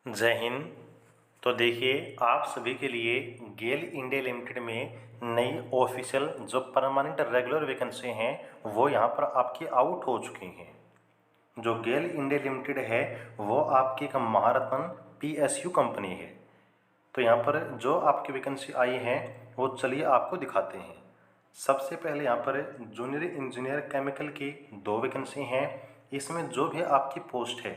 जय हिंद। तो देखिए, आप सभी के लिए गेल इंडिया लिमिटेड में नई ऑफिशियल जो परमानेंट रेगुलर वैकेंसी हैं वो यहाँ पर आपकी आउट हो चुकी हैं। जो गेल इंडिया लिमिटेड है वो आपकी एक महारत्न पीएसयू कंपनी है। तो यहाँ पर जो आपकी वैकेंसी आई है वो चलिए आपको दिखाते हैं। सबसे पहले यहाँ पर जूनियर इंजीनियर केमिकल की 2 वैकेंसी हैं। इसमें जो भी आपकी पोस्ट है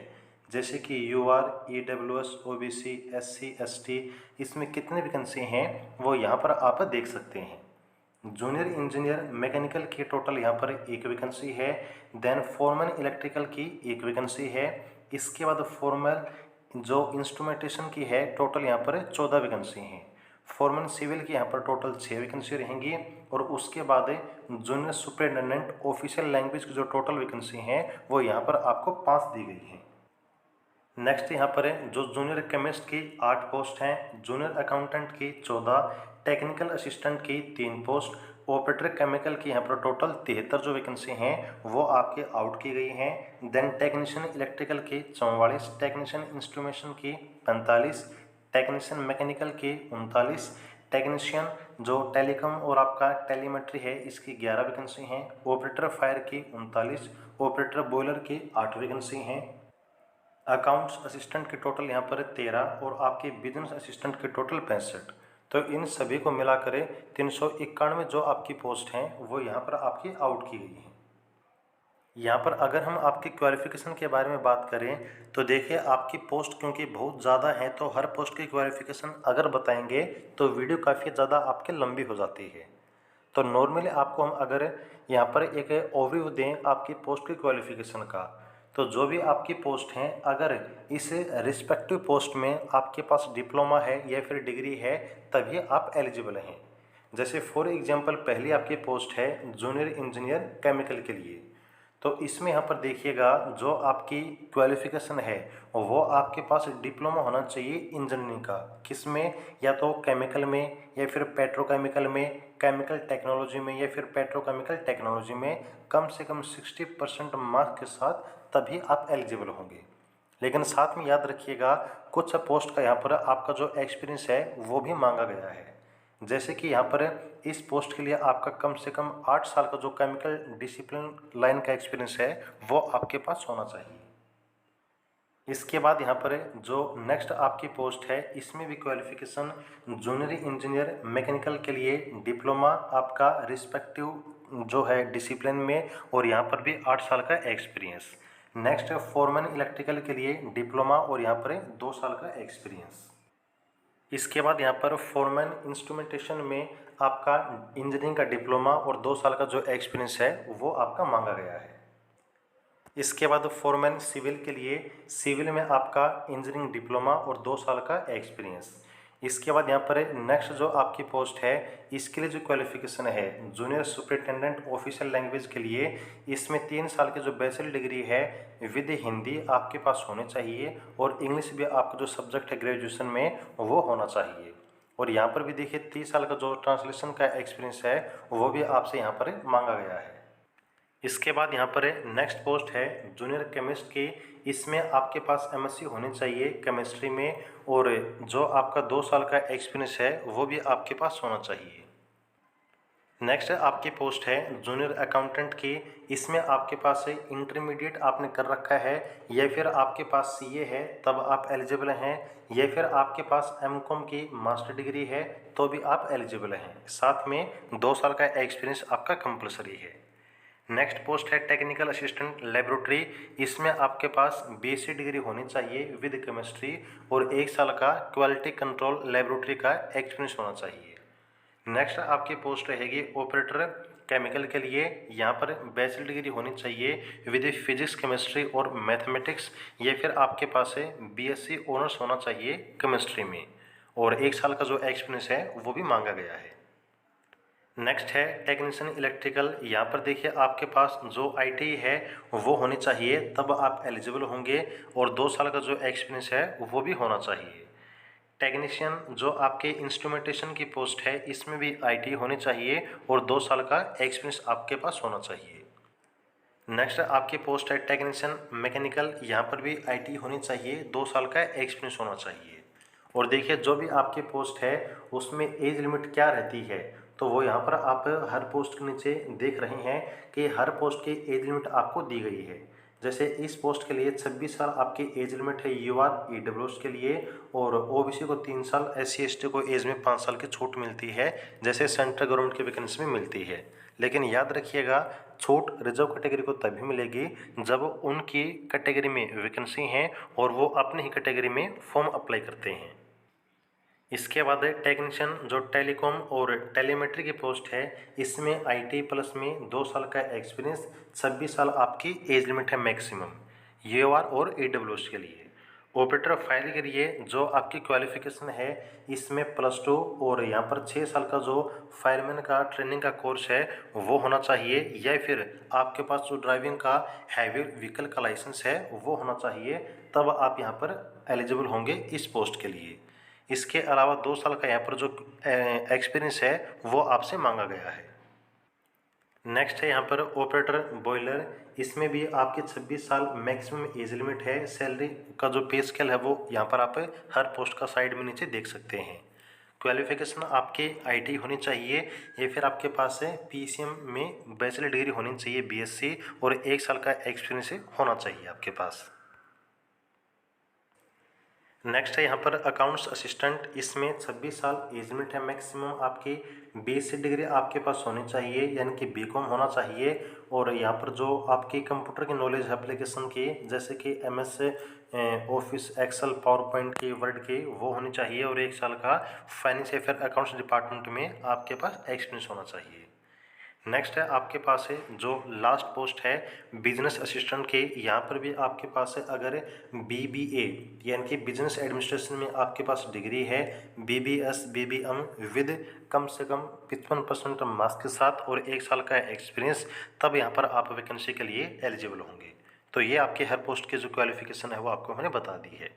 जैसे कि UR, EWS, OBC, SC, ST, इसमें कितनी वैकेंसी हैं वो यहाँ पर आप देख सकते हैं। जूनियर इंजीनियर मैकेनिकल की टोटल यहाँ पर 1 वैकेंसी है। देन फोरमैन इलेक्ट्रिकल की 1 वैकेंसी है। इसके बाद फॉर्मल जो इंस्ट्रूमेंटेशन की है टोटल यहाँ पर 14 वैकेंसी हैं। फॉरमैन सिविल की यहाँ पर टोटल 6 वैकेंसी रहेंगी। और उसके बाद जूनियर सुपरिटेंडेंट ऑफिशियल लैंग्वेज की जो टोटल वैकेंसी हैं वो यहाँ पर आपको 5 दी गई हैं। नेक्स्ट यहाँ पर है जो जूनियर केमिस्ट की 8 पोस्ट हैं, जूनियर अकाउंटेंट की 14, टेक्निकल असिस्टेंट की 3 पोस्ट, ऑपरेटर केमिकल की यहाँ पर टोटल 73 जो वैकेंसी हैं वो आपके आउट की गई हैं। देन टेक्नीशियन इलेक्ट्रिकल की 44, टेक्नीशियन इंस्ट्रूमेशन की 45, टेक्नीशियन मैकेनिकल की 39, टेक्नीशियन जो टेलीकॉम और आपका टेलीमेट्री है इसकी 11 वैकेंसी हैं, ऑपरेटर फायर की 39, ऑपरेटर बॉयलर की 8 वैकेंसी हैं। अकाउंट्स असिस्टेंट की टोटल यहाँ पर 13 और आपके बिजनेस असिस्टेंट की टोटल 65। तो इन सभी को मिलाकर 391 जो आपकी पोस्ट हैं वो यहाँ पर आपकी आउट की गई हैं। यहाँ पर अगर हम आपकी क्वालिफ़िकेशन के बारे में बात करें तो देखिए, आपकी पोस्ट क्योंकि बहुत ज़्यादा है तो हर पोस्ट की क्वालिफ़िकेशन अगर बताएंगे तो वीडियो काफ़ी ज़्यादा आपके लंबी हो जाती है। तो नॉर्मली आपको हम अगर यहाँ पर एक ओवरव्यू दें आपकी पोस्ट की क्वालिफ़िकेशन का, तो जो भी आपकी पोस्ट हैं अगर इस रिस्पेक्टिव पोस्ट में आपके पास डिप्लोमा है या फिर डिग्री है तभी आप एलिजिबल हैं। जैसे फॉर एग्जांपल पहली आपकी पोस्ट है जूनियर इंजीनियर केमिकल के लिए। तो इसमें यहाँ पर देखिएगा जो आपकी क्वालिफ़िकेशन है वो आपके पास डिप्लोमा होना चाहिए इंजीनियरिंग का, किसमें, या तो केमिकल में या फिर पेट्रोकेमिकल में, केमिकल टेक्नोलॉजी में या फिर पेट्रोकेमिकल टेक्नोलॉजी में कम से कम 60% मार्क्स के साथ तभी आप एलिजिबल होंगे। लेकिन साथ में याद रखिएगा कुछ पोस्ट का यहाँ पर आपका जो एक्सपीरियंस है वो भी मांगा गया है। जैसे कि यहाँ पर इस पोस्ट के लिए आपका कम से कम 8 साल का जो केमिकल डिसिप्लिन लाइन का एक्सपीरियंस है वो आपके पास होना चाहिए। इसके बाद यहाँ पर जो नेक्स्ट आपकी पोस्ट है इसमें भी क्वालिफिकेशन जूनियर इंजीनियर मैकेनिकल के लिए डिप्लोमा आपका रिस्पेक्टिव जो है डिसिप्लिन में, और यहाँ पर भी 8 साल का एक्सपीरियंस। नेक्स्ट फॉरमैन इलेक्ट्रिकल के लिए डिप्लोमा और यहाँ पर 2 साल का एक्सपीरियंस। इसके बाद यहाँ पर फॉरमैन इंस्ट्रूमेंटेशन में आपका इंजीनियरिंग का डिप्लोमा और 2 साल का जो एक्सपीरियंस है वो आपका मांगा गया है। इसके बाद फॉरमैन सिविल के लिए सिविल में आपका इंजीनियरिंग डिप्लोमा और 2 साल का एक्सपीरियंस। इसके बाद यहाँ पर नेक्स्ट जो आपकी पोस्ट है इसके लिए जो क्वालिफिकेशन है जूनियर सुपरिटेंडेंट ऑफिशियल लैंग्वेज के लिए, इसमें 3 साल की जो बैचलर डिग्री है विद हिंदी आपके पास होनी चाहिए और इंग्लिश भी आपका जो सब्जेक्ट है ग्रेजुएशन में वो होना चाहिए। और यहाँ पर भी देखिए 30 साल का जो ट्रांसलेशन का एक्सपीरियंस है वो भी आपसे यहाँ पर मांगा गया है। इसके बाद यहाँ पर नेक्स्ट पोस्ट है जूनियर केमिस्ट की। इसमें आपके पास एमएससी होनी चाहिए केमिस्ट्री में और जो आपका 2 साल का एक्सपीरियंस है वो भी आपके पास होना चाहिए। नेक्स्ट आपकी पोस्ट है जूनियर अकाउंटेंट की। इसमें आपके पास इंटरमीडिएट आपने कर रखा है या फिर आपके पास सीए है तब आप एलिजिबल हैं, या फिर आपके पास एमकॉम की मास्टर डिग्री है तो भी आप एलिजिबल हैं। साथ में 2 साल का एक्सपीरियंस आपका कंपलसरी है। नेक्स्ट पोस्ट है टेक्निकल असिस्टेंट लेबोरेटरी। इसमें आपके पास बीएससी डिग्री होनी चाहिए विद केमिस्ट्री और 1 साल का क्वालिटी कंट्रोल लेबोरेटरी का एक्सपीरियंस होना चाहिए। नेक्स्ट आपकी पोस्ट रहेगी ऑपरेटर केमिकल के लिए। यहाँ पर बैचलर डिग्री होनी चाहिए विद फिजिक्स केमिस्ट्री और मैथमेटिक्स, या फिर आपके पास बीएससी ऑनर्स होना चाहिए केमिस्ट्री में और 1 साल का जो एक्सपीरियंस है वो भी मांगा गया है। नेक्स्ट है टेक्नीशियन इलेक्ट्रिकल। यहाँ पर देखिए आपके पास जो आईटीआई है वो होनी चाहिए तब आप एलिजिबल होंगे और 2 साल का जो एक्सपीरियंस है वो भी होना चाहिए। टेक्नीशियन जो आपके इंस्ट्रूमेंटेशन की पोस्ट है इसमें भी आईटीआई होनी चाहिए और 2 साल का एक्सपीरियंस आपके पास होना चाहिए। नेक्स्ट आपकी पोस्ट है टेक्नीशियन मैकेनिकल, यहाँ पर भी आईटी होनी चाहिए, 2 साल का एक्सपीरियंस होना चाहिए। और देखिए जो भी आपकी पोस्ट है उसमें एज लिमिट क्या रहती है, तो वो यहाँ पर आप हर पोस्ट के नीचे देख रहे हैं कि हर पोस्ट की एज लिमिट आपको दी गई है। जैसे इस पोस्ट के लिए 26 साल आपकी एज लिमिट है यूआर ईडब्ल्यूएस के लिए, और ओबीसी को 3 साल, एससी एसटी को एज में 5 साल की छूट मिलती है, जैसे सेंट्रल गवर्नमेंट की वैकेंसी में मिलती है। लेकिन याद रखिएगा छूट रिजर्व कैटेगरी को तभी मिलेगी जब उनकी कैटेगरी में वैकेंसी है और वो अपनी ही कैटेगरी में फॉर्म अप्लाई करते हैं। इसके बाद है टेक्नीशियन, जो टेलीकॉम और टेलीमेट्री की पोस्ट है, इसमें आईटी प्लस में 2 साल का एक्सपीरियंस, 26 साल आपकी एज लिमिट है मैक्सिमम यूआर और ईडब्ल्यूएस के लिए। ऑपरेटर फायर के लिए जो आपकी क्वालिफिकेशन है इसमें +2 और यहाँ पर 6 साल का जो फायरमैन का ट्रेनिंग का कोर्स है वो होना चाहिए, या फिर आपके पास जो ड्राइविंग का हैवी व्हीकल का लाइसेंस है वो होना चाहिए, तब आप यहाँ पर एलिजिबल होंगे इस पोस्ट के लिए। इसके अलावा 2 साल का यहाँ पर जो एक्सपीरियंस है वो आपसे मांगा गया है। नेक्स्ट है यहाँ पर ऑपरेटर बॉयलर, इसमें भी आपके 26 साल मैक्सिमम एज लिमिट है। सैलरी का जो पे स्केल है वो यहाँ पर आप हर पोस्ट का साइड में नीचे देख सकते हैं। क्वालिफिकेशन आपके आईटी होनी चाहिए, या फिर आपके पास है पीसीएम में बैचलर डिग्री होनी चाहिए बीएससी, और 1 साल का एक्सपीरियंस होना चाहिए आपके पास। नेक्स्ट है यहाँ पर अकाउंट्स असिस्टेंट, इसमें 26 साल एज लिमिट है मैक्सिमम आपकी, बीएससी डिग्री आपके पास होनी चाहिए यानी कि बीकॉम होना चाहिए, और यहाँ पर जो आपकी कंप्यूटर की नॉलेज है एप्लीकेशन की, जैसे कि MS Office Excel PowerPoint की वर्ड की, वो होनी चाहिए, और 1 साल का फाइनेंस या फिर अकाउंट्स डिपार्टमेंट में आपके पास एक्सपीरियंस होना चाहिए। नेक्स्ट है आपके पास है जो लास्ट पोस्ट है बिजनेस असिस्टेंट के, यहाँ पर भी आपके पास है अगर बीबीए यानी कि बिजनेस एडमिनिस्ट्रेशन में आपके पास डिग्री है, बीबीएस बीबीएम विद कम से कम 55% मार्क्स के साथ और 1 साल का एक्सपीरियंस, तब यहाँ पर आप वैकेंसी के लिए एलिजिबल होंगे। तो ये आपके हर पोस्ट की जो क्वालिफिकेशन है वो आपको मैंने बता दी है।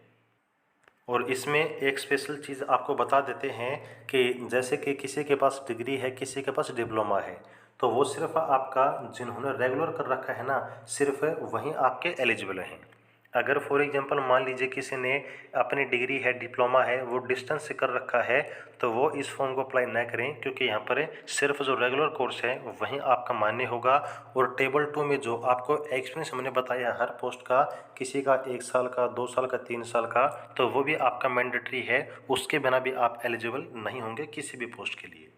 और इसमें एक स्पेशल चीज़ आपको बता देते हैं कि जैसे कि किसी के पास डिग्री है, किसी के पास डिप्लोमा है, तो वो सिर्फ आपका जिन्होंने रेगुलर कर रखा है ना, सिर्फ वहीं आपके एलिजिबल हैं। अगर फॉर एग्जांपल मान लीजिए किसी ने अपनी डिग्री है, डिप्लोमा है, वो डिस्टेंस से कर रखा है, तो वो इस फॉर्म को अप्लाई ना करें, क्योंकि यहाँ पर सिर्फ जो रेगुलर कोर्स है वहीं आपका मान्य होगा। और टेबल 2 में जो आपको एक्सपीरियंस हमने बताया हर पोस्ट का, किसी का 1 साल का, 2 साल का, 3 साल का, तो वो भी आपका मैंडेटरी है, उसके बिना भी आप एलिजिबल नहीं होंगे किसी भी पोस्ट के लिए।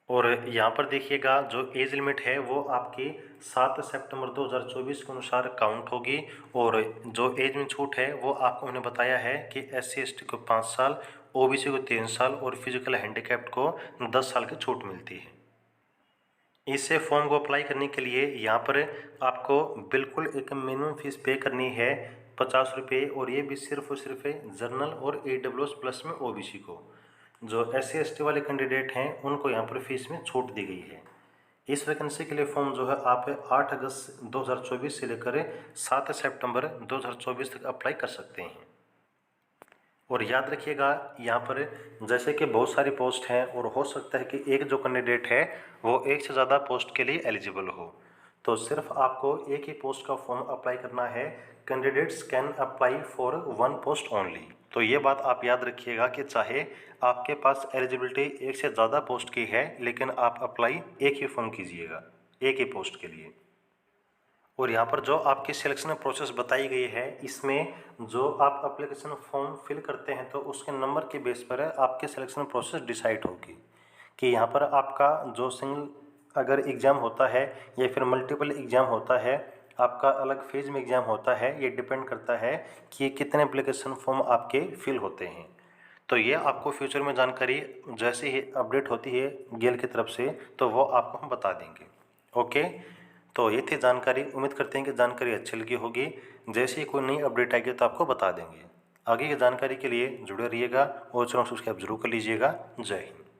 और यहाँ पर देखिएगा जो एज लिमिट है वो आपकी 7 सितंबर 2024 के अनुसार काउंट होगी, और जो एज में छूट है वो आपको मैंने बताया है कि SC ST को 5 साल, OBC को 3 साल और फिजिकल हैंडीकैप्ड को 10 साल की छूट मिलती है। इससे फॉर्म को अप्लाई करने के लिए यहाँ पर आपको बिल्कुल एक मिनिमम फीस पे करनी है 50 रुपये, और ये भी सिर्फ और सिर्फ जनरल और AWS प्लस में OBC को। जो SC ST वाले कैंडिडेट हैं उनको यहाँ पर फीस में छूट दी गई है। इस वैकेंसी के लिए फॉर्म जो है आप 8 अगस्त 2024 से लेकर 7 सितंबर 2024 तक अप्लाई कर सकते हैं। और याद रखिएगा यहाँ पर जैसे कि बहुत सारी पोस्ट हैं, और हो सकता है कि एक जो कैंडिडेट है वो एक से ज़्यादा पोस्ट के लिए एलिजिबल हो, तो सिर्फ आपको एक ही पोस्ट का फॉर्म अप्लाई करना है। Candidates can apply for 1 post only. तो ये बात आप याद रखिएगा कि चाहे आपके पास एलिजिबिलिटी एक से ज़्यादा पोस्ट की है, लेकिन आप अप्लाई एक ही फॉर्म कीजिएगा एक ही पोस्ट के लिए। और यहाँ पर जो आपकी सिलेक्शन प्रोसेस बताई गई है, इसमें जो आप एप्लीकेशन फॉर्म फिल करते हैं तो उसके नंबर के बेस पर आपके सिलेक्शन प्रोसेस डिसाइड होगी कि यहाँ पर आपका जो सिंगल अगर एग्ज़ाम होता है या फिर मल्टीपल एग्ज़ाम होता है, आपका अलग फेज में एग्ज़ाम होता है, ये डिपेंड करता है कि कितने एप्लीकेशन फॉर्म आपके फिल होते हैं। तो ये आपको फ्यूचर में जानकारी जैसे ही अपडेट होती है गेल की तरफ से, तो वो आपको हम बता देंगे। ओके, तो ये थी जानकारी। उम्मीद करते हैं कि जानकारी अच्छी लगी होगी। जैसे ही कोई नई अपडेट आएगी तो आपको बता देंगे। आगे की जानकारी के लिए जुड़े रहिएगा और चैनल सब्सक्राइब जरूर कर लीजिएगा। जय हिंद।